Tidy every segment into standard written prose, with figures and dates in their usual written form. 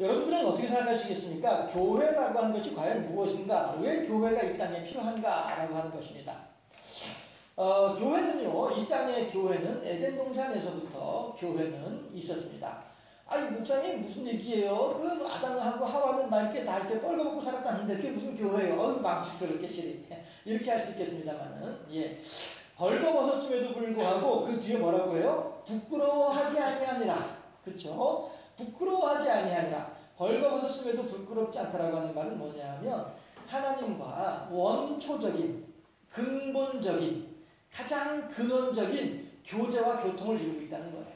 여러분들은 어떻게 생각하시겠습니까? 교회라고 하는 것이 과연 무엇인가? 왜 교회가 이 땅에 필요한가? 라고 하는 것입니다. 교회는요, 이 땅의 교회는 에덴 동산에서부터 교회는 있었습니다. 아니, 목사님, 무슨 얘기예요? 그 아담하고 하와는 막 이렇게 다 이렇게 뻘거먹고 살았다는데 그게 무슨 교회예요? 망측스럽게 시리. 이렇게 할 수 있겠습니다만은, 예. 벌거벗었음에도 불구하고 그 뒤에 뭐라고 해요? 부끄러워하지 아니하니라. 그쵸? 부끄러워하지 아니하니라. 벌거벗었음에도 부끄럽지 않다라고 하는 말은 뭐냐면, 하나님과 원초적인, 근본적인, 가장 근원적인 교제와 교통을 이루고 있다는 거예요.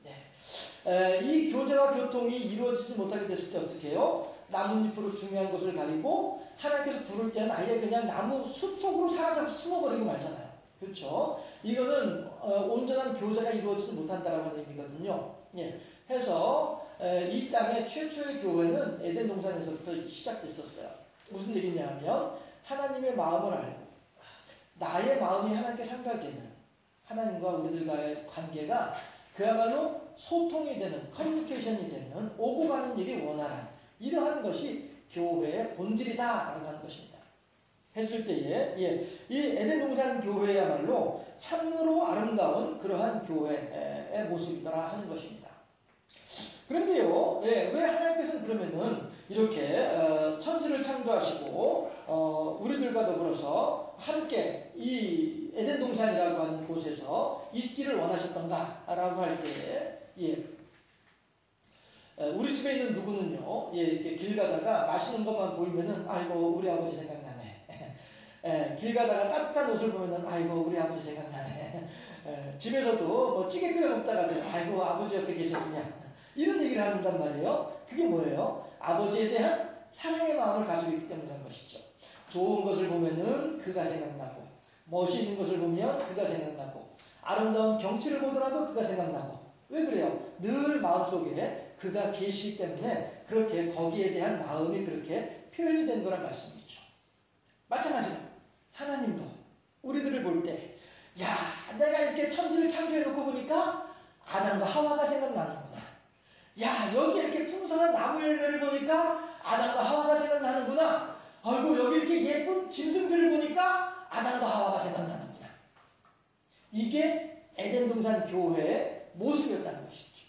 네. 이 교제와 교통이 이루어지지 못하게 됐을 때 어떻게 해요? 나뭇잎으로 중요한 것을 가리고 하나님께서 부를 때는 아예 그냥 나무 숲 속으로 사라져서 숨어버리고 말잖아요. 그렇죠? 이거는 온전한 교제가 이루어지지 못한다라고 하는 의미거든요. 예. 해서 이 땅의 최초의 교회는 에덴 동산에서부터 시작됐었어요. 무슨 얘기냐면 하나님의 마음을 알고 나의 마음이 하나님께 상달되는 하나님과 우리들과의 관계가 그야말로 소통이 되는, 커뮤니케이션이 되는, 오고 가는 일이 원활한 이러한 것이 교회의 본질이다라고 하는 것입니다. 했을 때에 이 에덴 동산 교회야말로 참으로 아름다운 그러한 교회의 모습이더라 하는 것입니다. 그런데요, 왜 하나님께서는 그러면은 이렇게 천지를 창조하시고 우리들과 더불어서 함께 이 에덴 동산이라고 하는 곳에서 있기를 원하셨던가라고 할 때, 우리 집에 있는 누구는요, 이렇게 길 가다가 맛있는 것만 보이면은 아이고 우리 아버지 생각나네. 길 가다가 따뜻한 옷을 보면은 아이고 우리 아버지 생각나네. 집에서도 뭐 찌개 끓여 먹다가도 아이고 아버지 옆에 계셨으면 이런 얘기를 한단 말이에요. 그게 뭐예요? 아버지에 대한 사랑의 마음을 가지고 있기 때문이라는 것이죠. 좋은 것을 보면은 그가 생각나고, 멋있는 것을 보면 그가 생각나고, 아름다운 경치를 보더라도 그가 생각나고. 왜 그래요? 늘 마음속에 그가 계시기 때문에 그렇게 거기에 대한 마음이 그렇게 표현이 된 거란 말씀이죠. 마찬가지로 하나님도 우리들을 볼 때, 야, 내가 이렇게 천지를 창조해놓고 보니까 아담과 하와가 생각나는구나. 야, 여기 이렇게 풍성한 나무 열매를 보니까 아담과 하와가 생각나는구나. 아이고, 여기 이렇게 예쁜 짐승들을 보니까 아담과 하와가 생각나는구나. 이게 에덴 동산 교회의 모습이었다는 것이죠.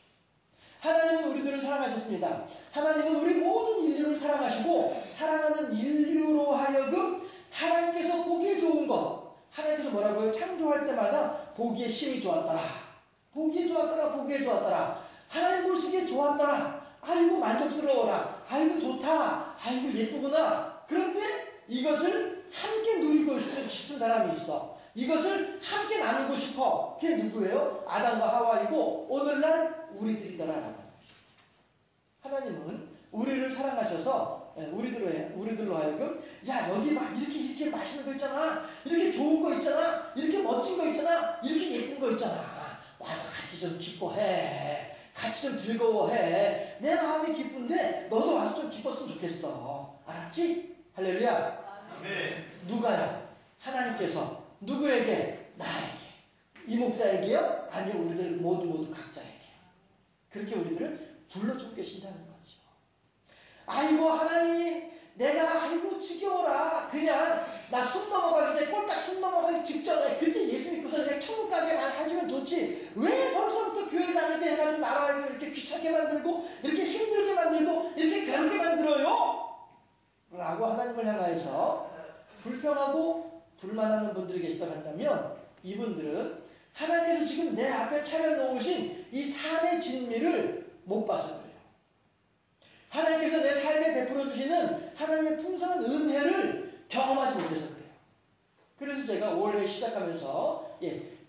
하나님은 우리들을 사랑하셨습니다. 하나님은 우리 모든 인류를 사랑하시고 사랑하는 인류로 하여금 하나님께서 보기에 좋은 것, 하나님께서 뭐라고 해요? 창조할 때마다 보기에 심히 좋았더라. 보기에 좋았더라. 보기에 좋았더라. 하나님 보시기에 좋았더라. 아이고 만족스러워라. 아이고 좋다. 아이고 예쁘구나. 그런데 이것을 함께 누리고 싶은 사람이 있어. 이것을 함께 나누고 싶어. 그게 누구예요? 아담과 하와이고 오늘날 우리들이더라라고 하는 것입니다. 하나님은 우리를 사랑하셔서 우리들로 하여금 야 여기 막 이렇게 맛있는 거 있잖아. 이렇게 좋은 거 있잖아. 이렇게 멋진 거 있잖아. 이렇게 예쁜 거 있잖아. 와서 같이 좀 기뻐해. 같이 좀 즐거워해. 내 마음이 기쁜데 너도 와서 좀 기뻤으면 좋겠어. 알았지? 할렐루야. 네. 누가요? 하나님께서 누구에게? 나에게. 이 목사에게요? 아니요, 우리들 모두 각자에게. 그렇게 우리들을 불러주고 계신다는 거죠. 아이고 하나님, 내가 아이고 지겨워라. 그냥 나 숨 넘어가기 전에 꼴딱 숨 넘어가기 직전에 그때 예수 믿고서 그냥 천국 가게 해주면 좋지. 왜 벌써부터 교회를 다니게 해가지고 나라를 이렇게 귀찮게 만들고 이렇게 힘들게 만들고 이렇게 괴롭게 만들어요? 라고 하나님을 향하여서 불평하고 불만하는 분들이 계시다고 한다면 이분들은 하나님께서 지금 내 앞에 차려놓으신 이 산의 진미를 못 봐서 그래요. 하나님께서 내 삶에 베풀어 주시는 하나님의 풍성한 은혜를 경험하지 못해서 그래요. 그래서 제가 올해 시작하면서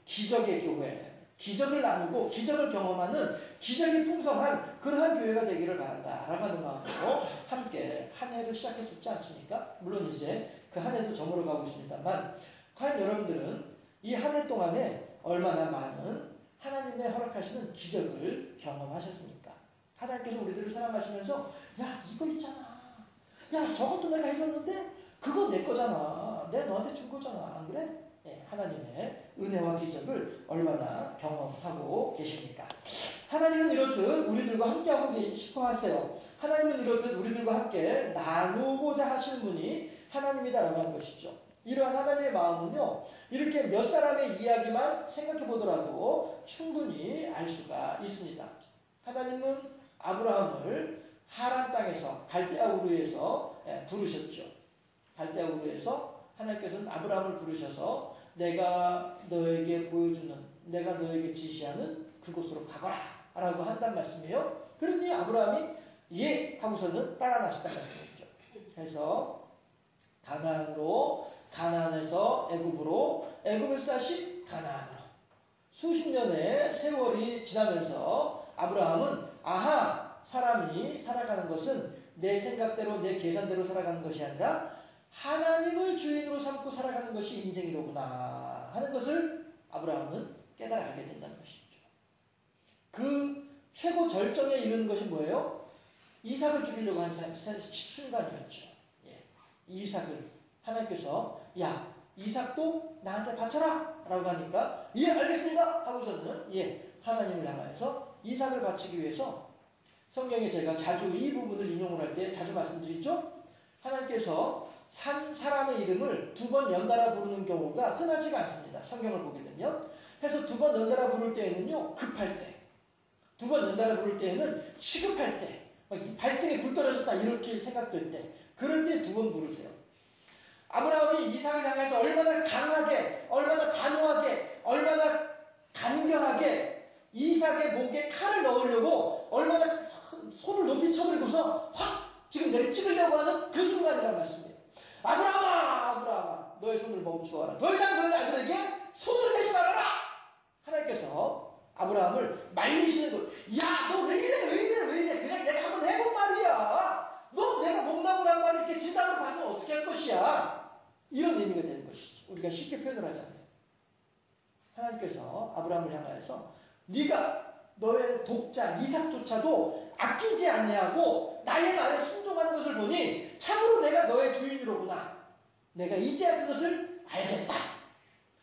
기적의 교회, 기적을 나누고 기적을 경험하는 기적이 풍성한 그러한 교회가 되기를 바란다라고 하는 마음으로 함께 한 해를 시작했었지 않습니까? 물론 이제 그 한 해도 저물어 가고 있습니다만 과연 여러분들은 이 한 해 동안에 얼마나 많은 하나님의 허락하시는 기적을 경험하셨습니까? 하나님께서 우리들을 사랑하시면서 야 이거 있잖아. 야 저것도 내가 해줬는데 그거 내 거잖아. 내가 너한테 준 거잖아. 안 그래? 하나님의 은혜와 기적을 얼마나 경험하고 계십니까? 하나님은 이렇듯 우리들과 함께하고 싶어 하세요. 하나님은 이렇듯 우리들과 함께 나누고자 하시는 분이 하나님이다라고 하는 것이죠. 이러한 하나님의 마음은요, 이렇게 몇 사람의 이야기만 생각해 보더라도 충분히 알 수가 있습니다. 하나님은 아브라함을 하란 땅에서 갈대아 우르에서 부르셨죠. 갈대아 우르에서 하나님께서는 아브라함을 부르셔서 내가 너에게 보여주는, 내가 너에게 지시하는 그곳으로 가거라 라고 한단 말씀이에요. 그러니 아브라함이 예 하고서는 따라 나섰단 말씀이죠. 그래서 가나안으로, 가나안에서 애굽으로, 애굽에서 다시 가나안으로 수십 년의 세월이 지나면서 아브라함은 아하, 사람이 살아가는 것은 내 생각대로 내 계산대로 살아가는 것이 아니라 하나님을 주인으로 삼고 살아가는 것이 인생이로구나 하는 것을 아브라함은 깨달아 알게 된다는 것이죠. 그 최고 절정에 이르는 것이 뭐예요? 이삭을 죽이려고 한 순간이었죠. 예. 이삭을 하나님께서 야, 이삭도 나한테 바쳐라 라고 하니까 예, 알겠습니다 하고서는 예, 하나님을 향하여서 이삭을 바치기 위해서 성경에 제가 자주 이 부분을 인용을 할 때 자주 말씀드리죠. 하나님께서 산 사람의 이름을 두 번 연달아 부르는 경우가 흔하지가 않습니다. 성경을 보게 되면. 해서 두 번 연달아 부를 때에는요, 급할 때. 두 번 연달아 부를 때에는 시급할 때. 발등에 불 떨어졌다 이렇게 생각될 때. 그럴 때 두 번 부르세요. 아브라함이 이삭을 향해서 얼마나 강하게, 얼마나 단호하게, 얼마나 간결하게 이삭의 목에 칼을 넣으려고 얼마나 손을 높이 쳐들고서 확 지금 내리 찍으려고 하는 그 순간이란 말씀이에요. 아브라함아, 아브라함아, 너의 손을 멈추어라. 더 이상 너의 아들에게 손을 대지 말아라. 하나님께서 아브라함을 말리시는 거. 야, 너 왜 이래, 왜 이래, 왜 이래. 그냥 내가 한번 해본 말이야. 너 내가 농담을 한 말 이렇게 진담을 받으면 어떻게 할 것이야. 이런 의미가 되는 것이죠. 우리가 쉽게 표현을 하잖아요. 하나님께서 아브라함을 향하여서 네가 너의 독자 이삭조차도 아끼지 아니하고 나의 말에 순종하는 것을 보니 참으로 내가 너의 주인으로구나. 내가 이제야 그것을 알겠다.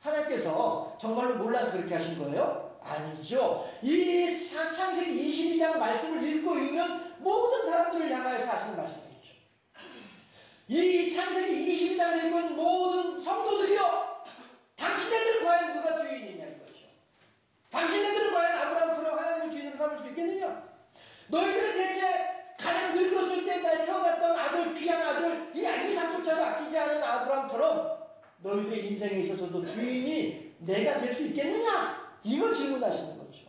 하나님께서 정말로 몰라서 그렇게 하신 거예요? 아니죠. 이 창세기 22장 말씀을 읽고 있는 모든 사람들을 향하여서 하시는 말씀이죠. 이 창세기 22장을 읽고 있는 모든 성도들이요, 당신네들은 과연 누가 주인이냐 이거죠. 당신네들은 과연 아브라함처럼 하나님을 주인으로 삼을 수 있겠느냐? 너희들은 대체 가장 늙었을 때 날 태어났던 아들, 귀한 아들, 이 이삭조차도 아끼지 않은 아브라함처럼 너희들의 인생에 있어서도 주인이 내가 될 수 있겠느냐? 이걸 질문하시는 거죠.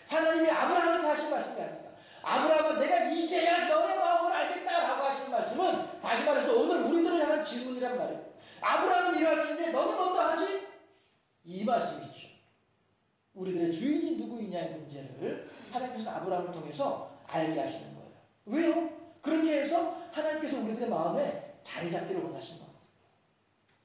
하나님이 아브라함한테 하신 말씀이 아닙니다. 아브라함아, 내가 이제야 너의 마음을 알겠다라고 하시는 말씀은 다시 말해서 오늘 우리들을 향한 질문이란 말이에요. 아브라함은 이러할진데 너는 어떠하지? 이 말씀이죠. 우리들의 주인이 누구이냐의 문제를 하나님께서 아브라함을 통해서 알게 하시는 거예요. 왜요? 그렇게 해서 하나님께서 우리들의 마음에 자리 잡기를 원하시는 거거든요.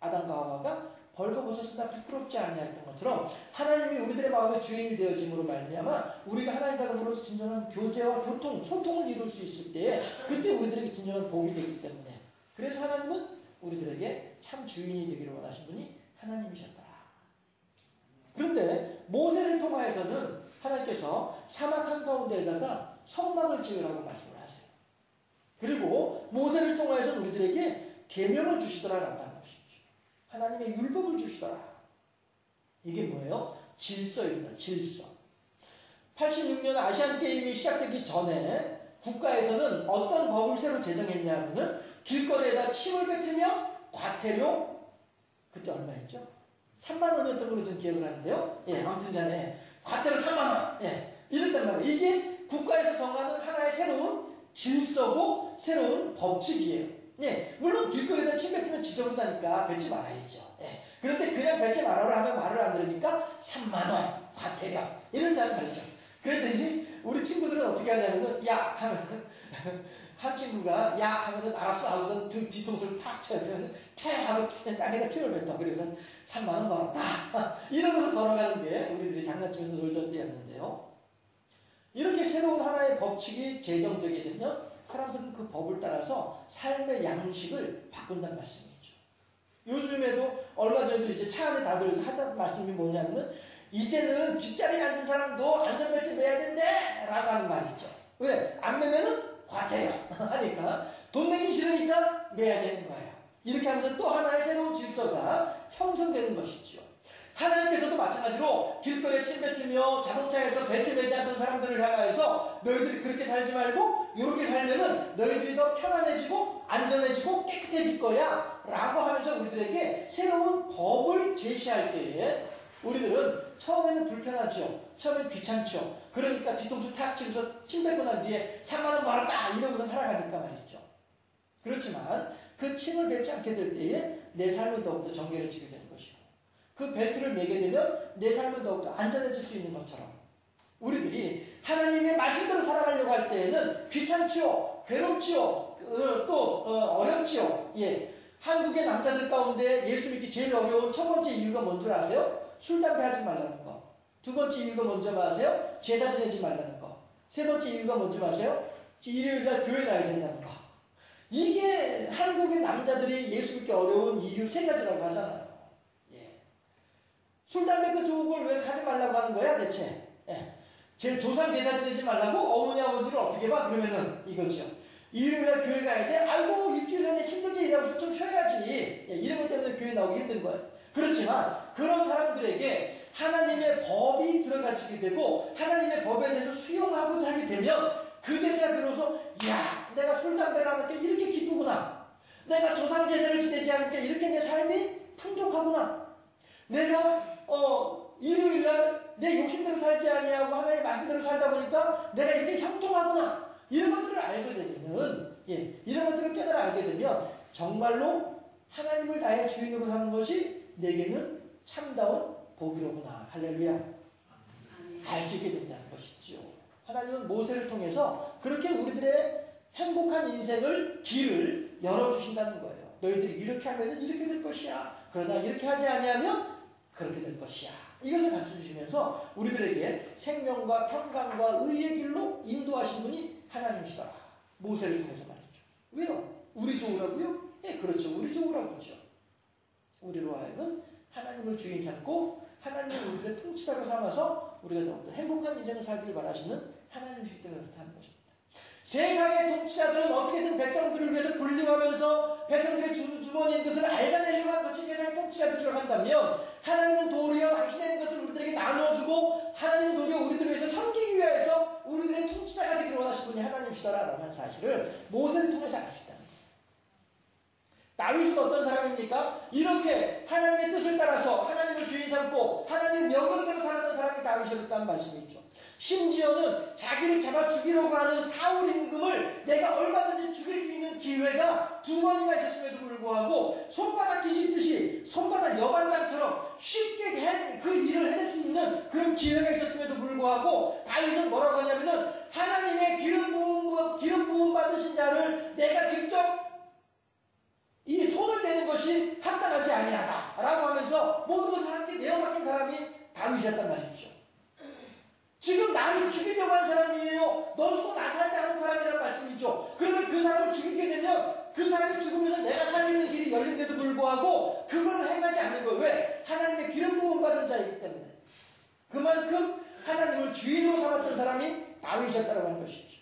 아담과 하와가 벌거벗었으나 부끄럽지 아니했던 것처럼 하나님이 우리들의 마음의 주인이 되어짐으로 말미암아 우리가 하나님과로서 진정한 교제와 교통, 소통을 이룰 수 있을 때에 그때 우리들에게 진정한 복이 되기 때문에, 그래서 하나님은 우리들에게 참 주인이 되기를 원하신 분이 하나님이셨다. 그런데 모세를 통하여서는 하나님께서 사막 한가운데에다가 성막을 지으라고 말씀을 하세요. 그리고 모세를 통하여서 우리들에게 계명을 주시더라라고 하는 것이죠. 하나님의 율법을 주시더라. 이게 뭐예요? 질서입니다. 질서. 86년 아시안게임이 시작되기 전에 국가에서는 어떤 법을 새로 제정했냐 하면은 길거리에다 침을 뱉으며 과태료, 그때 얼마였죠? 3만 원이었던 걸로 좀 기억을 하는데요. 예, 아무튼 전에 과태료 3만 원. 예, 이랬단 말이에요. 이게 국가에서 정하는 하나의 새로운 질서고 새로운 법칙이에요. 예, 물론 길거리에다 침 뱉으면 지저분하니까 뱉지 말아야죠. 예, 그런데 그냥 뱉지 말아라 하면 말을 안 들으니까 3만 원 과태료 이런다는 말이죠. 그랬더니 우리 친구들은 어떻게 하냐면은 야 하면은 한 친구가 야 하면은 알았어 하고서 뒤통수를 탁 쳐요. 그러면 태 하고 땅에다 침을 뱉어. 그래서 3만 원 벌었다. 이러면서 걸어가는 게 우리들이 장난치면서 놀던 때였는데요. 이렇게 새로운 하나의 법칙이 제정되게 되면 사람들은 그 법을 따라서 삶의 양식을 바꾼다는 말씀이죠. 요즘에도 얼마 전에도 이제 차 안에 다들 하던 말씀이 뭐냐면은 이제는 뒷자리에 앉은 사람도 안전벨트 매야 된대 라고 하는 말이 있죠. 왜? 안 매면은 과태료 하니까 돈 내기 싫으니까 매야 되는 거예요. 이렇게 하면서 또 하나의 새로운 질서가 형성되는 것이죠. 하나님께서도 마찬가지로 길거리에 침 뱉으며 자동차에서 벨트 매지 않던 사람들을 향하여서 너희들이 그렇게 살지 말고 이렇게 살면은 너희들이 더 편안해지고 안전해지고 깨끗해질 거야 라고 하면서 우리들에게 새로운 법을 제시할 때에 우리들은 처음에는 불편하죠. 처음엔 귀찮죠. 그러니까 뒤통수 탁 치면서 침 뱉고 난 뒤에 3만 원 벌었다 이러면서 살아가니까 말이죠. 그렇지만 그 침을 뱉지 않게 될 때에 내 삶은 더욱더 정결해지게 되는 것이고 그 벨트를 매게 되면 내 삶은 더욱더 안전해질 수 있는 것처럼 우리들이 하나님의 말씀대로 살아가려고 할 때에는 귀찮지요, 괴롭지요, 또 어렵지요. 예, 한국의 남자들 가운데 예수 믿기 제일 어려운 첫 번째 이유가 뭔 줄 아세요? 술, 담배 하지 말라는 거. 두 번째 이유가 뭔지 아세요? 제사 지내지 말라는 거. 세 번째 이유가 뭔지 아세요? 일요일날 교회 가야 된다는 거. 이게 한국의 남자들이 예수 믿기 어려운 이유 세 가지라고 하잖아요. 예. 술, 담배 그 좋은 걸 왜 가지 말라고 하는 거야 대체? 예. 제 조상 제사 지내지 말라고 어머니 아버지를 어떻게 봐? 그러면은 이거죠. 일요일날 교회 가야 돼? 아이고 일주일 내내 힘들게 일하고서 좀 쉬어야지. 예. 이런 것 때문에 교회 나오기 힘든 거예요. 그렇지만 그런 사람들에게 하나님의 법이 들어가지게 되고 하나님의 법에 대해서 수용하고자 하게 되면 그제서야 비로소 야 내가 술, 담배를 하니까 이렇게 기쁘구나. 내가 조상 제사를 지내지 않으니까 이렇게 내 삶이 풍족하구나. 내가 일요일날 내 욕심대로 살지 아니하고 하나님의 말씀대로 살다 보니까 내가 이렇게 형통하구나. 이런 것들을 알게 되면은 이런 것들을 깨달아 알게 되면 정말로 하나님을 나의 주인으로 사는 것이 내게는 참다운 복이로구나. 할렐루야. 알 수 있게 된다는 것이죠. 하나님은 모세를 통해서 그렇게 우리들의 행복한 인생을 길을 열어주신다는 거예요. 너희들이 이렇게 하면 이렇게 될 것이야. 그러나 이렇게 하지 아니하면 그렇게 될 것이야. 이것을 가르쳐주시면서 우리들에게 생명과 평강과 의의 길로 인도하신 분이 하나님이시더라. 모세를 통해서 말이죠. 왜요? 우리 좋으라고요? 예, 그렇죠. 우리 좋으라고죠. 우리로 하여금 하나님을 주인 삼고 하나님을 우리의 통치자로 삼아서 우리가 더욱더 행복한 인생을 살길 바라시는 하나님이시기 때문에 그렇다는 것입니다. 세상의 통치자들은 어떻게든 백성들을 위해서 군림하면서 백성들의 주머니인 것을 알아내려고 하는 것이 세상의 통치자들이라고 한다면 하나님은 도리어 당신의 것을 우리들에게 나누어주고 하나님은 도리어 우리들을 위해서 섬기기 위해서 우리들의 통치자가 되기를 원하신 분이 하나님이시더라라는 사실을 모세를 통해서 알 수 있다. 다윗은 어떤 사람입니까? 이렇게 하나님의 뜻을 따라서 하나님을 주인 삼고 하나님의 명령대로 살았던 사람이 다윗이었다는 말씀이 있죠. 심지어는 자기를 잡아 죽이려고 하는 사울 임금을 내가 얼마든지 죽일 수 있는 기회가 2번이나 있었음에도 불구하고 손바닥 뒤집듯이 손바닥 여반장처럼 쉽게 그 일을 해낼 수 있는 그런 기회가 있었음에도 불구하고 다윗은 뭐라고 하냐면은 하나님의 기름 부음 받으신 자를 내가 직접 이 손을 대는 것이 합당하지 아니하다 라고 하면서 모든 것을 함께 내어맡긴 사람이 다윗이었단 말이죠. 지금 나를 죽이려고 하는 사람이에요. 너 죽고 나 살자 하는 사람이란 말씀이죠. 그러면 그 사람을 죽이게 되면 그 사람이 죽으면서 내가 살 수 있는 길이 열린데도 불구하고 그걸 행하지 않는 거예요. 왜? 하나님의 기름 부음 받은 자이기 때문에. 그만큼 하나님을 주인으로 삼았던 사람이 다윗이었다고 하는 것이죠.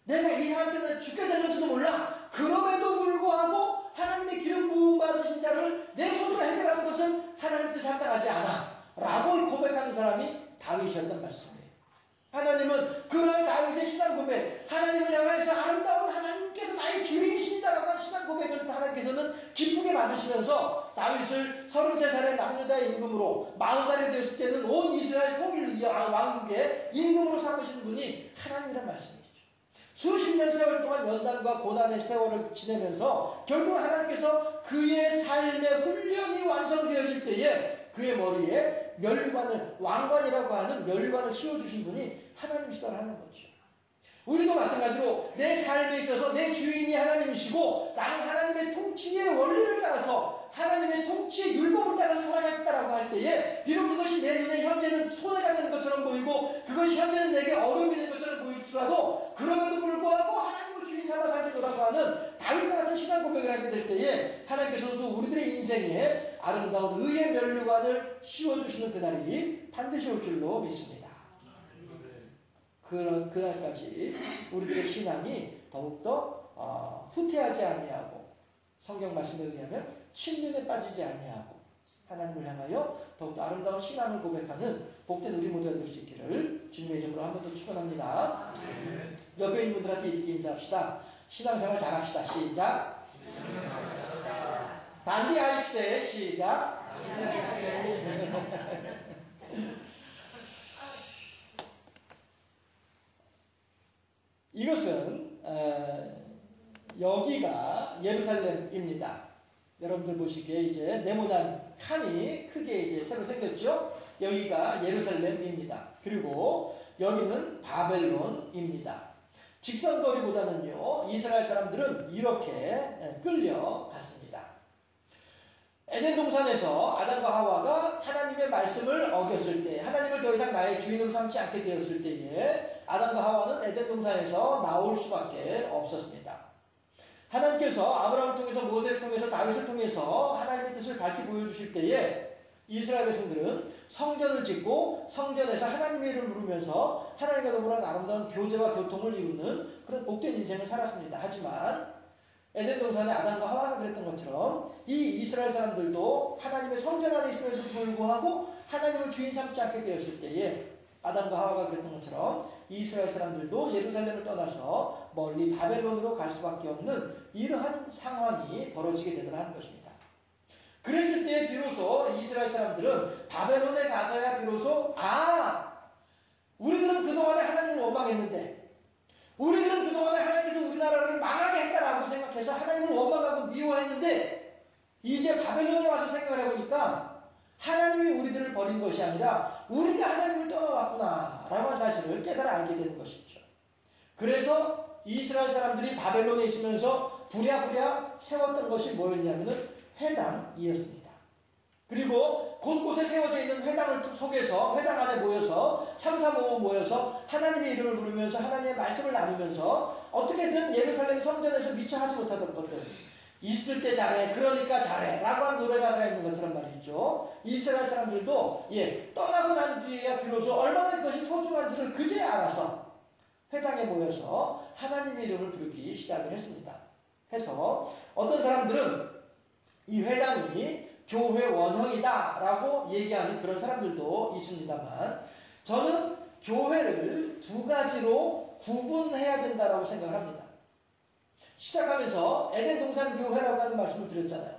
내가 이 사람 때문에 죽게 되는지도 몰라. 그럼에도 불구하고 하나님의 기름 부음 받으신 자를 내 손으로 해결하는 것은 하나님 뜻에 합당하지 않아 라고 고백하는 사람이 다윗이었단 말씀이에요. 하나님은 그러한 다윗의 신앙 고백, 하나님을 향해서 아름다운 하나님께서 나의 주인이십니다라고 하는 신앙 고백을 하나님께서는 기쁘게 받으시면서 다윗을 33살의 남유다의 임금으로 40살이 되었을 때는 온 이스라엘 통일 왕국의 임금으로 삼으신 분이 하나님이란 말씀이에요. 수십 년 세월 동안 연단과 고난의 세월을 지내면서 결국 하나님께서 그의 삶의 훈련이 완성되어질 때에 그의 머리에 멸관을, 왕관이라고 하는 멸관을 씌워주신 분이 하나님이시다고 하는 거죠. 우리도 마찬가지로 내 삶에 있어서 내 주인이 하나님이시고 나는 하나님의 통치의 원리를 따라서 하나님의 통치의 율법을 따라서 살아가겠다라고 할 때에 비록 그것이 내 눈에 현재는 손해가 되는 것처럼 보이고 그것이 현재는 내게 어려움이 되는 것처럼 보일지라도 그럼에도 불구하고 하나님을 주인 삼아 살겠노라고 하는 다윗과 같은 신앙 고백을 하게 될 때에 하나님께서도 우리들의 인생에 아름다운 의의 면류관을 씌워주시는 그날이 반드시 올 줄로 믿습니다. 그날까지 우리들의 신앙이 더욱더 후퇴하지 아니하고 성경 말씀에 의하면 침륜에 빠지지 아니하고 하나님을 향하여 더욱더 아름다운 신앙을 고백하는 복된 우리 모두가 될 수 있기를 주님의 이름으로 한 번 더 축원합니다. 옆에 있는 분들한테 이렇게 인사합시다. 신앙생활 잘합시다. 시작. 단디하입시다. 시작. 이것은 여기가 예루살렘입니다. 여러분들 보시기에 이제 네모난 칸이 크게 이제 새로 생겼죠. 여기가 예루살렘입니다. 그리고 여기는 바벨론입니다. 직선거리보다는요, 이스라엘 사람들은 이렇게 끌려갔습니다. 에덴 동산에서 아담과 하와가 하나님의 말씀을 어겼을 때, 하나님을 더 이상 나의 주인으로 삼지 않게 되었을 때에 아담과 하와는 에덴 동산에서 나올 수밖에 없었습니다. 하나님께서 아브라함을 통해서 모세를 통해서 다윗을 통해서 하나님의 뜻을 밝히 보여주실 때에 이스라엘 백성들은 성전을 짓고 성전에서 하나님의 이름을 부르면서 하나님과 더불어 아름다운 교제와 교통을 이루는 그런 복된 인생을 살았습니다. 하지만 에덴 동산의 아담과 하와가 그랬던 것처럼 이 이스라엘 사람들도 하나님의 성전 안에 있으면서도 불구하고 하나님을 주인 삼지 않게 되었을 때에 아담과 하와가 그랬던 것처럼 이스라엘 사람들도 예루살렘을 떠나서 멀리 바벨론으로 갈 수밖에 없는 이러한 상황이 벌어지게 되거나 하는 것입니다. 그랬을 때 비로소 이스라엘 사람들은 바벨론에 가서야 비로소 우리들은 그동안에 하나님을 원망했는데 우리들은 그동안에 하나님께서 우리나라를 망하게 했다라고 생각해서 하나님을 원망하고 미워했는데 이제 바벨론에 와서 생각을 해보니까 하나님이 우리들을 버린 것이 아니라 우리가 하나님을 떠나왔구나 라고 하는 사실을 깨달아 알게 되는 것이죠. 그래서 이스라엘 사람들이 바벨론에 있으면서 부랴부랴 세웠던 것이 뭐였냐면은 회당이었습니다. 그리고 곳곳에 세워져 있는 회당을 속에서 회당 안에 모여서 3, 4, 5 모여서 하나님의 이름을 부르면서 하나님의 말씀을 나누면서 어떻게든 예루살렘 성전에서 미처 하지 못하던 것들 있을 때 잘해 그러니까 잘해 라고 하는 노래 가사가 있는 것처럼 말이죠. 이스라엘 사람들도 떠나고 난 뒤에야 비로소 얼마나 그것이 소중한지를 그제야 알아서 회당에 모여서 하나님의 이름을 부르기 시작을 했습니다. 해서 어떤 사람들은 이 회당이 교회 원형이다 라고 얘기하는 그런 사람들도 있습니다만 저는 교회를 두 가지로 구분해야 된다라고 생각을 합니다. 시작하면서 에덴 동산 교회라고 하는 말씀을 드렸잖아요.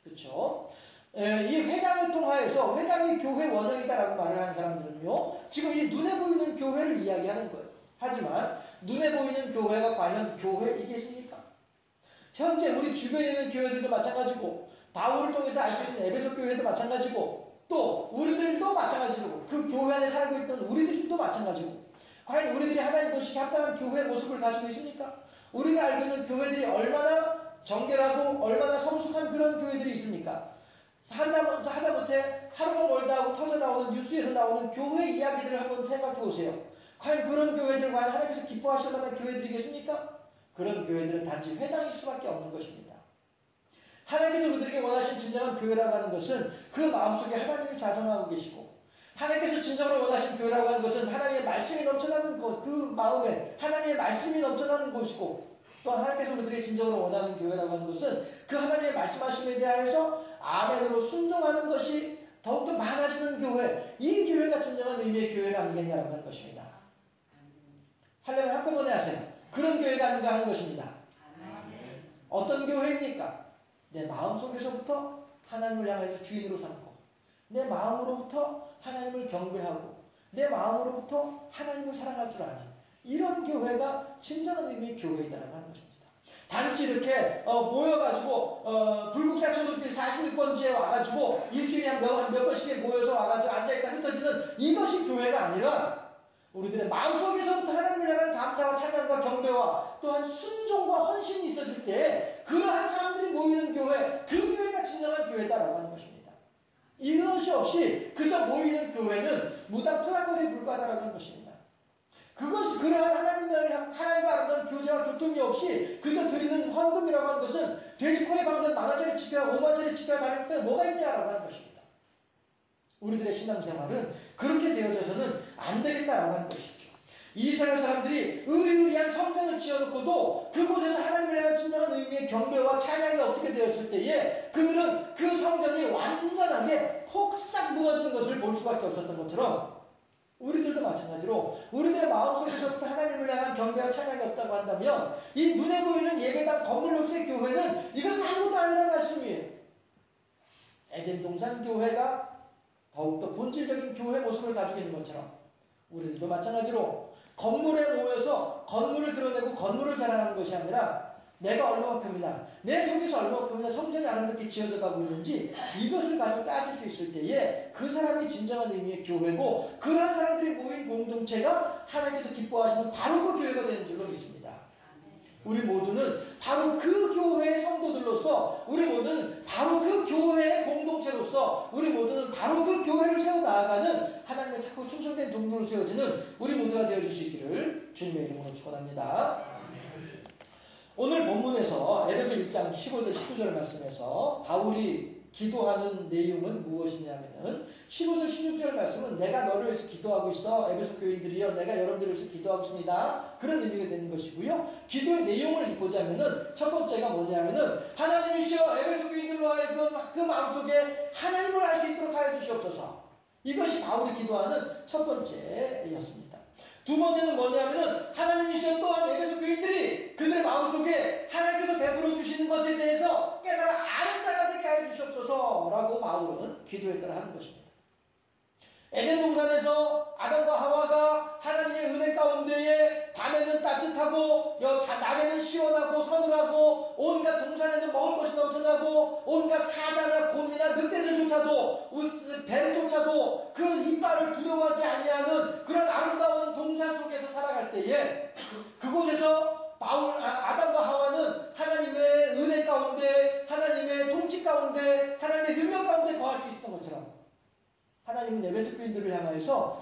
그렇죠? 이 회당을 통하여서 회당이 교회 원형이다라고 말을 하는 사람들은요, 지금 이 눈에 보이는 교회를 이야기하는 거예요. 하지만 눈에 보이는 교회가 과연 교회이겠습니까? 현재 우리 주변에 있는 교회들도 마찬가지고 바울을 통해서 알고 있는 에베소 교회도 마찬가지고 또 우리들도 마찬가지고 그 교회 안에 살고 있던 우리들도 마찬가지고 과연 우리들이 하나님 보시기에 합당한 교회의 모습을 가지고 있습니까? 우리가 알고 있는 교회들이 얼마나 정결하고 얼마나 성숙한 그런 교회들이 있습니까? 하다못해 하루가 멀다 하고 터져 나오는 뉴스에서 나오는 교회 이야기들을 한번 생각해 보세요. 과연 그런 교회들 과연 하나님께서 기뻐하실 만한 교회들이겠습니까? 그런 교회들은 단지 회당일 수밖에 없는 것입니다. 하나님께서 우리들에게 원하신 진정한 교회라고 하는 것은 그 마음속에 하나님이 좌정하고 계시고 하나님께서 진정으로 원하신 교회라고 하는 것은 하나님의 말씀이 넘쳐나는 것, 그 마음에 하나님의 말씀이 넘쳐나는 곳이고 또한 하나님께서 우리들에게 진정으로 원하는 교회라고 하는 것은 그 하나님의 말씀하심에 대하여서 아멘으로 순종하는 것이 더욱더 많아지는 교회, 이 교회가 진정한 의미의 교회가 아니겠냐라고 하는 것입니다. 하려면 한꺼번에 하세요. 그런 교회가 아닌가 하는 것입니다. 어떤 교회입니까? 내 마음속에서부터 하나님을 향해서 주인으로 삼고 내 마음으로부터 하나님을 경배하고 내 마음으로부터 하나님을 사랑할 줄 아는 이런 교회가 진정한 의미의 교회이다라고 하는 것입니다. 단지 이렇게 모여가지고 불국사촌들 46번지에 와가지고 일주일에 한 몇 번씩 모여서 와가지고 앉아있다 흩어지는 이것이 교회가 아니라 우리들의 마음속에서부터 하나님을 향한 감사와 찬양과 경배와 또한 순종과 헌신이 있어질 때 그러한 사람들이 모이는 교회, 그 교회가 진정한 교회다라고 하는 것입니다. 이것이 없이 그저 모이는 교회는 무당 토닥거리에 불과하다라고 하는 것입니다. 그것이 그러한 하나님과 아름다운 교제와 교통이 없이 그저 드리는 헌금이라고 하는 것은 돼지코에 박는 10,000원짜리 지폐와 50,000원짜리 지폐와 다를 게 뭐가 있냐라고 하는 것입니다. 우리들의 신앙생활은 그렇게 되어져서는 안 되겠다라고 하는 것이죠. 이스라엘 사람들이 의리의리한 성전을 지어놓고도 그곳에서 하나님을 향한 진정한 의미의 경배와 찬양이 어떻게 되었을 때에 그들은 그 성전이 완전하게 혹싹 무너지는 것을 볼 수밖에 없었던 것처럼 우리들도 마찬가지로 우리들의 마음속에서부터 하나님을 향한 경배와 찬양이 없다고 한다면 이 눈에 보이는 예배당 건물로서의 교회는 이것은 아무것도 아니라는 말씀이에요. 에덴 동산 교회가 더욱더 본질적인 교회 모습을 가지고 있는 것처럼 우리들도 마찬가지로 건물에 모여서 건물을 드러내고 건물을 자랑하는 것이 아니라 내가 얼마만큼이나 내 속에서 얼마만큼이나 성전이 아름답게 지어져 가고 있는지 이것을 가지고 따질 수 있을 때에 그 사람이 진정한 의미의 교회고 그러한 사람들이 모인 공동체가 하나님께서 기뻐하시는 바로 그 교회가 되는 줄로 믿습니다. 우리 모두는 바로 그 교회의 성도들로서 우리 모두는 바로 그 교회의 공동체로서 우리 모두는 바로 그 교회를 세워나가는 하나님의 착하고 충성된 종로로 세워지는 우리 모두가 되어줄 수 있기를 주님의 이름으로 축원합니다. 오늘 본문에서 에베소 1장 15절 19절 말씀에서 바울이 기도하는 내용은 무엇이냐면은 15절 16절 말씀은 내가 너를 위해서 기도하고 있어 에베소 교인들이여 내가 여러분들을 위해서 기도하고 있습니다. 그런 의미가 되는 것이고요. 기도의 내용을 보자면은 첫 번째가 뭐냐면은 하나님이시여 에베소 교인들로 하여금 그 마음속에 하나님을 알 수 있도록 하여 주시옵소서. 이것이 바울이 기도하는 첫 번째였습니다. 두 번째는 뭐냐면은 하나님이시여 또한 에베소 교인들이 그들의 마음속에 하나님께서 베풀어 주시는 것에 대해서 깨달아 아는 자가 되게 하여 주시옵소서 라고 바울은 기도했더라 하는 것입니다. 에덴 동산에서 아담과 하와가 하나님의 은혜 가운데에 밤에는 따뜻하고 낮에는 시원하고 서늘하고 온갖 동산에는 먹을 것이 넘쳐나고 온갖 사자나 곰이나 늑대들조차도 뱀조차도 그 이빨을 두려워하지 아니하는 그런 아름다운 동산 속에서 살아갈 때에 그곳에서 아담과 하와는 하나님의 은혜 가운데 하나님의 통치 가운데 하나님의 능력 가운데 거할 수 있었던 것처럼 하나님은 에베소 교인들을 향하여서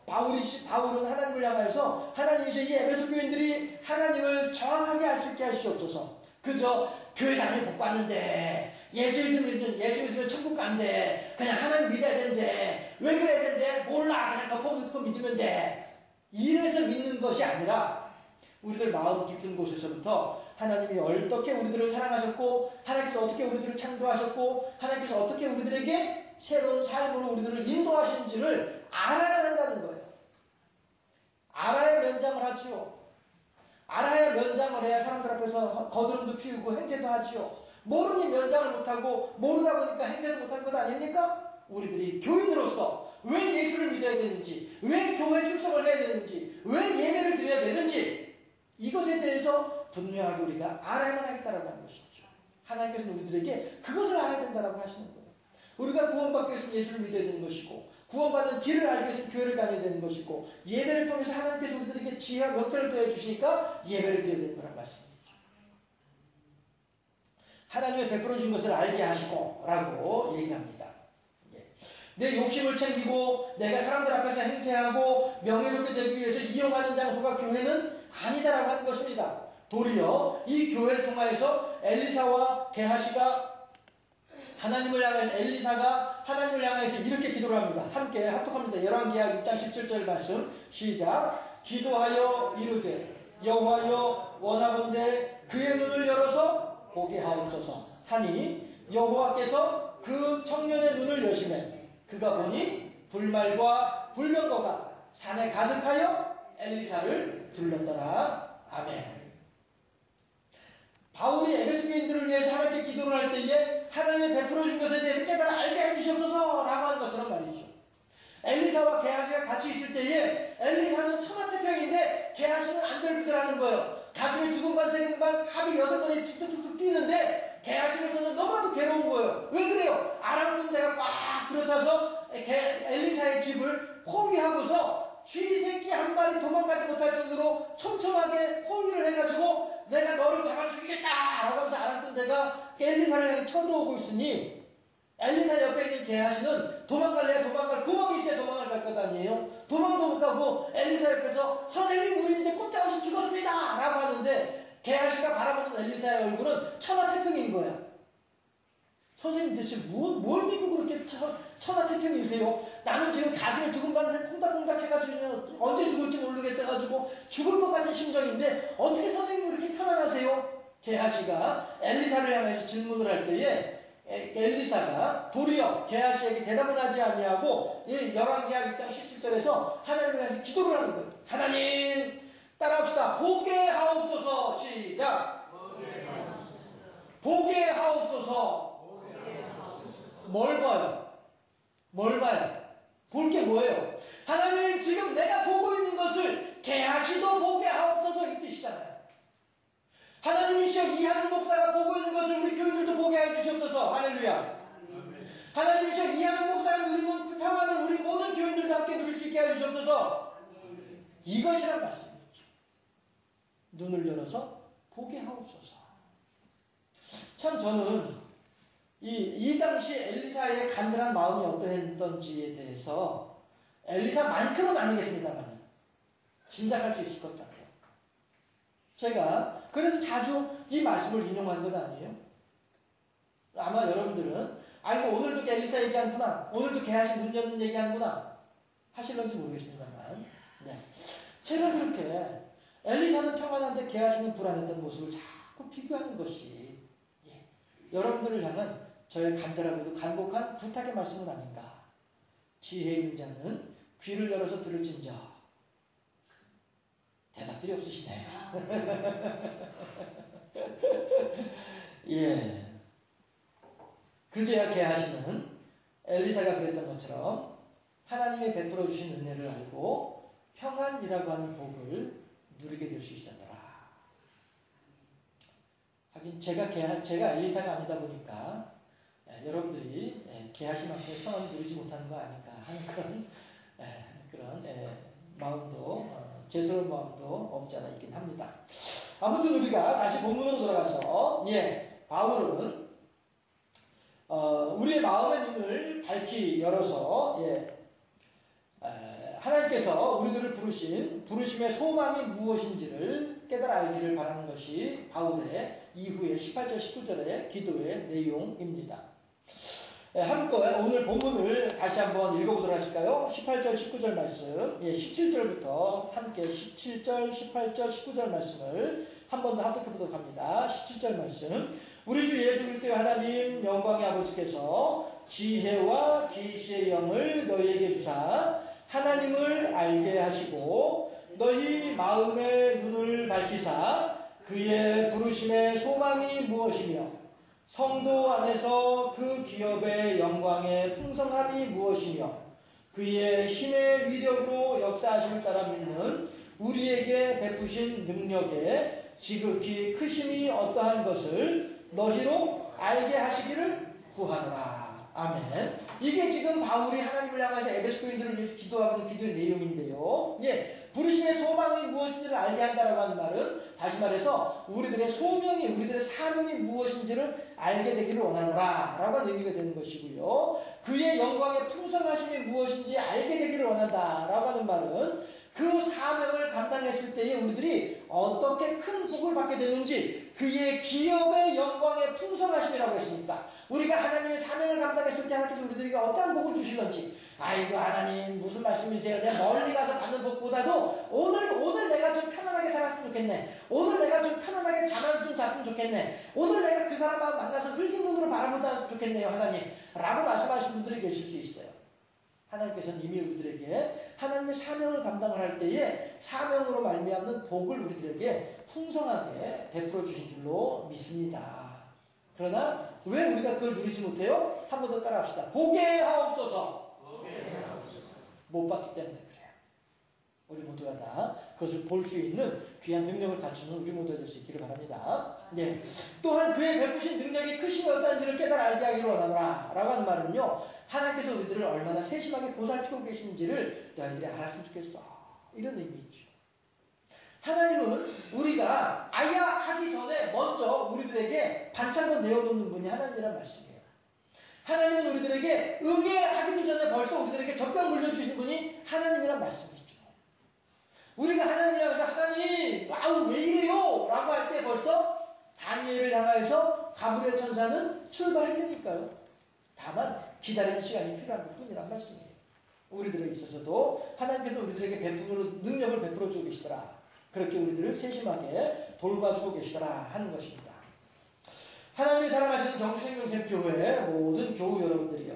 바울은 하나님을 향하여서 하나님이셔 이 에베소 교인들이 하나님을 정확하게 알 수 있게 하시옵소서. 그저 교회 다니면 복 받는데 예수 믿으면 천국 간대 그냥 하나님 믿어야 된대 왜 그래야 된대 몰라 그냥 덮어 듣고 믿으면 돼 이래서 믿는 것이 아니라 우리들 마음 깊은 곳에서부터 하나님이 어떻게 우리들을 사랑하셨고 하나님께서 어떻게 우리들을 창조하셨고 하나님께서 어떻게 우리들에게 새로운 삶으로 우리들을 인도하시는지를 알아야 한다는 거예요. 알아야 면장을 하지요. 알아야 면장을 해야 사람들 앞에서 거드름도 피우고 행세도 하지요. 모르니 면장을 못하고 모르다 보니까 행세를 못하는 것 아닙니까? 우리들이 교인으로서 왜 예수를 믿어야 되는지 왜 교회 출석을 해야 되는지 왜 예배를 드려야 되는지 이것에 대해서 분명하게 우리가 알아야만 하겠다라고 하는 것이죠. 하나님께서는 우리들에게 그것을 알아야 된다라고 하시는 거예요. 우리가 구원받기 위해서는 예수를 믿어야 되는 것이고 구원받는 길을 알기 위해서는 교회를 다녀야 되는 것이고 예배를 통해서 하나님께서 우리들에게 지혜와 명철을 더해 주시니까 예배를 드려야 되는 거란 말씀이죠. 하나님의 베풀어 준 것을 알게 하시고 라고 얘기를 합니다. 내 욕심을 챙기고 내가 사람들 앞에서 행세하고 명예롭게 되기 위해서 이용하는 장소가 교회는 아니다라고 하는 것입니다. 도리어 이 교회를 통하여서 엘리사와 게하시가 하나님을 향해서 엘리사가 하나님을 향해서 이렇게 기도를 합니다. 함께 합독합니다. 열왕기하 6장 17절 말씀 시작. 기도하여 이르되 여호와여 원하건대 그의 눈을 열어서 보게 하옵소서 하니 여호와께서 그 청년의 눈을 여시매 그가 보니 불말과 불병거가 산에 가득하여 엘리사를 둘렀더라. 아멘. 바울이 에베소 교인들을 위해서 하나님께 기도를 할 때에 하나님의 베풀어 준 것에 대해서 깨달아 알게 해주시옵소서 라고 하는 것처럼 말이죠. 엘리사와 게하시가 같이 있을 때에 엘리사는 천하태평인데 게하시는 안절부절하는 거예요. 가슴이 두근반 세근반 합이 6번이 툭툭툭 뛰는데 게하시로서는 너무나도 괴로운 거예요. 왜 그래요? 아람 군대가 꽉 들어차서 엘리사의 집을 포위하고서 쥐 새끼 한 마리 도망가지 못할 정도로 촘촘하게 포위를 해가지고 내가 너를 잡아 죽이겠다 라고 하면서 아람 군대가 엘리사를 향해 쳐들어오고 있으니 엘리사 옆에 있는 게하시는 도망갈래야 도망갈 구멍이 있어야 도망을 갈 것 아니에요. 도망도 못 가고 엘리사 옆에서 선생님 우리 이제 꼼짝없이 죽었습니다 라고 하는데 게하시가 바라보는 엘리사의 얼굴은 천하태평인 거야. 선생님 대체 뭘 믿고 그렇게 천하태평이세요? 나는 지금 가슴에 두근반을 콩닥콩닥 해가지고 언제 죽을지 모르겠어가지고 죽을 것 같은 심정인데 어떻게 선생님이 그렇게 편안하세요? 게하시가 엘리사를 향해서 질문을 할 때에 엘리사가 도리어 게하시에게 대답은 하지 아니하고 열왕기하 1장 17절에서 하나님을 향해서 기도를 하는 거예요. 하나님 따라합시다. 보게 하옵소서. 시작. 보게 하옵소서. 뭘 봐요? 뭘 봐요? 볼 게 뭐예요? 하나님 지금 내가 보고 있는 것을 게하시도 보게 하옵소서 이 뜻이잖아요. 하나님이시여 이하늘 목사가 보고 있는 것을 우리 교인들도 보게 해주시옵소서. 할렐루야. 하나님이시여 이하늘 목사가 누리는 평안을 우리 모든 교인들도 함께 누릴 수 있게 해주시옵소서. 이것이란 말씀이죠. 눈을 열어서 보게 하옵소서. 참 저는 이 당시 엘리사의 간절한 마음이 어떠했던지에 대해서 엘리사만큼은 아니겠습니다만 짐작할 수 있을 것 같아요. 제가 그래서 자주 이 말씀을 인용하는 것 아니에요? 아마 여러분들은 이거 오늘도 엘리사 얘기하는구나, 오늘도 게하시 문 여는 얘기하는구나 하실런지 모르겠습니다만 제가 그렇게 엘리사는 평안한데 게하시는 불안했던 모습을 자꾸 비교하는 것이 여러분들을 향한 저의 간절하고도 간곡한 부탁의 말씀은 아닌가. 지혜 있는 자는 귀를 열어서 들을진저. 대답들이 없으시네요. 그제야 게하시는 엘리사가 그랬던 것처럼 하나님이 베풀어 주신 은혜를 알고 평안이라고 하는 복을 누리게 될 수 있었더라. 하긴 제가 엘리사가 아니다 보니까 여러분들이 게하시만큼 평안을 누리지 못하는 거 아닐까 하는 그런 마음도 죄스러운 마음도 없지 않아 있긴 합니다. 아무튼 우리가 다시 본문으로 돌아가서 바울은 우리의 마음의 눈을 밝히 열어서 하나님께서 우리들을 부르신 부르심의 소망이 무엇인지를 깨달아 알기를 바라는 것이 바울의 이후의 18절 19절의 기도의 내용입니다. 한껏 오늘 본문을 다시 한번 읽어보도록 하실까요? 18절 19절 말씀 17절부터 함께 17절 18절 19절 말씀을 한 번 더 합독해 보도록 합니다. 17절 말씀 우리 주 예수 그리스도의 하나님 영광의 아버지께서 지혜와 계시의 영을 너희에게 주사 하나님을 알게 하시고 너희 마음의 눈을 밝히사 그의 부르심의 소망이 무엇이며 성도 안에서 그 기업의 영광의 풍성함이 무엇이며 그의 힘의 위력으로 역사하심을 따라 믿는 우리에게 베푸신 능력에 지극히 크심이 어떠한 것을 너희로 알게 하시기를 구하노라. 아멘. 이게 지금 바울이 하나님을 향해서 에베소 교인들을 위해서 기도하는 기도의 내용인데요. 부르심의 소망이 무엇인지를 알게 한다라고 하는 말은 다시 말해서 우리들의 소명이 우리들의 사명이 무엇인지를 알게 되기를 원하노라 라고 하는 의미가 되는 것이고요. 그의 영광의 풍성하심이 무엇인지 알게 되기를 원한다 라고 하는 말은 그 사명을 감당했을 때에 우리들이 어떻게 큰 복을 받게 되는지 그의 기업의 영광의 풍성하심이라고 했습니까? 우리가 하나님의 사명을 감당했을 때 하나님께서 우리들에게 어떠한 복을 주실런지 아이고 하나님 무슨 말씀이세요? 내가 멀리 가서 받는 복보다도 오늘 내가 좀 편안하게 살았으면 좋겠네. 오늘 내가 좀 편안하게 잠 한숨 잤으면 좋겠네. 오늘 내가 그 사람하고 만나서 흘긴 눈으로 바라보지 않았으면 좋겠네요 하나님 라고 말씀하신 분들이 계실 수 있어요. 하나님께서는 이미 우리들에게 하나님의 사명을 감당을 할 때에 사명으로 말미암는 복을 우리들에게 풍성하게 베풀어 주신 줄로 믿습니다. 그러나 왜 우리가 그걸 누리지 못해요? 한 번 더 따라합시다. 보게 하옵소서. 못 봤기 때문에 그래요. 우리 모두가 다 그것을 볼 수 있는 귀한 능력을 갖추는 우리 모두가 될 수 있기를 바랍니다. 또한 그의 베푸신 능력이 크심이 어떠한지를 깨달아 알게 하기를 원하노라 라고 하는 말은요, 하나님께서 우리들을 얼마나 세심하게 보살피고 계시는지를 너희들이 알았으면 좋겠어 이런 의미죠. 하나님은 우리가 아야 하기 전에 먼저 우리들에게 반창고 내어놓는 분이 하나님이란 말씀이에요. 하나님은 우리들에게 응애하기도 전에 벌써 우리들에게 젖병 물려주신 분이 하나님이란 말씀이죠. 우리가 하나님을 향해서 하나님 왜 이래요? 라고 할 때 벌써 다니엘을 향하여서 가브리엘 천사는 출발했다니까요. 다만 기다리는 시간이 필요한 것뿐이란 말씀이에요. 우리들에 있어서도 하나님께서 우리들에게 능력을 베풀어 주고 계시더라. 그렇게 우리들을 세심하게 돌봐주고 계시더라 하는 것입니다. 하나님이 사랑하시는 경주생명샘교회 모든 교우 여러분들이요,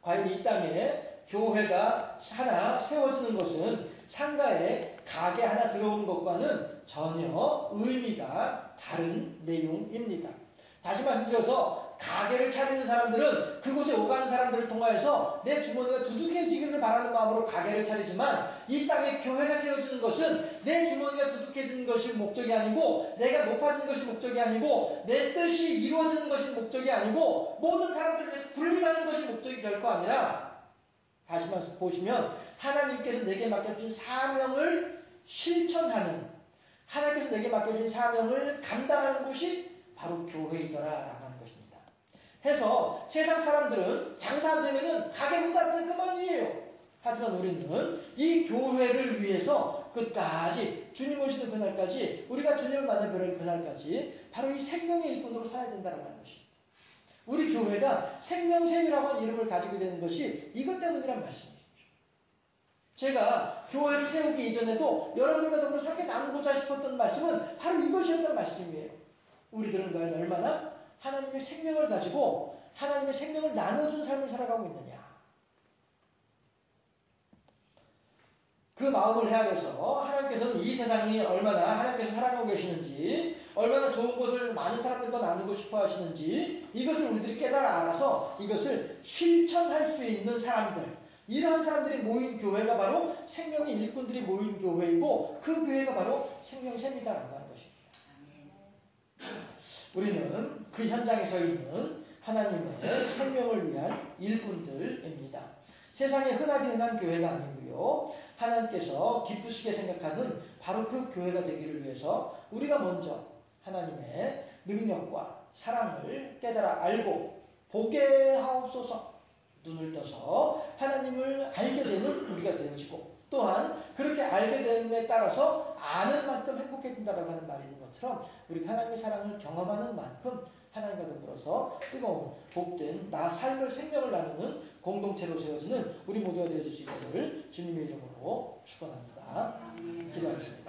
과연 이 땅에 교회가 하나 세워지는 것은 상가에 가게 하나 들어오는 것과는 전혀 의미가 다른 내용입니다. 다시 말씀드려서 가게를 차리는 사람들은 그곳에 오가는 사람들을 통하여서 내 주머니가 두둑해지기를 바라는 마음으로 가게를 차리지만, 이 땅에 교회가 세워지는 것은 내 주머니가 두둑해지는 것이 목적이 아니고, 내가 높아지는 것이 목적이 아니고, 내 뜻이 이루어지는 것이 목적이 아니고, 모든 사람들을 위해서 군림하는 것이 목적이 결코 아니라, 다시 말씀 보시면 하나님께서 내게 맡겨주신 사명을 실천하는, 하나님께서 내게 맡겨주신 사명을 감당하는 곳이 바로 교회이더라라고 하는 것입니다. 해서 세상 사람들은 장사 안 되면은 가게 문 닫으면 그만이에요. 하지만 우리는 이 교회를 위해서 끝까지 주님 오시는 그날까지, 우리가 주님을 만나뵐 그날까지 바로 이 생명의 일꾼으로 살아야 된다는 것입니다. 우리 교회가 생명샘이라고 하는 이름을 가지게 되는 것이 이것 때문이란 말씀이죠. 제가 교회를 세우기 이전에도 여러분과 더불어 함께 나누고자 싶었던 말씀은 바로 이것이었던 말씀이에요. 우리들은 과연 얼마나 하나님의 생명을 가지고 하나님의 생명을 나눠준 삶을 살아가고 있느냐. 그 마음을 헤아려서 하나님께서는 이 세상이 얼마나 하나님께서 사랑하고 계시는지, 얼마나 좋은 것을 많은 사람들과 나누고 싶어 하시는지, 이것을 우리들이 깨달아 알아서 이것을 실천할 수 있는 사람들, 이러한 사람들이 모인 교회가 바로 생명의 일꾼들이 모인 교회이고, 그 교회가 바로 생명샘이다라고 하는 것입니다. 우리는 그 현장에 서 있는 하나님의 생명을 위한 일꾼들입니다. 세상에 흔하지 흔한 교회가 아니고요, 하나님께서 기쁘시게 생각하는 바로 그 교회가 되기를 위해서 우리가 먼저 하나님의 능력과 사랑을 깨달아 알고 보게 하옵소서. 눈을 떠서 하나님을 알게 되는 우리가 되어지고, 또한 그렇게 알게 됨에 따라서 아는 만큼 행복해진다라고 하는 말이 있는 것처럼, 우리가 하나님의 사랑을 경험하는 만큼 하나님과 더불어서 뜨거운 복된 나 삶을 생명을 나누는 공동체로 세워지는 우리 모두가 되어질 수 있기를 주님의 이름으로 축원합니다. 기도하겠습니다.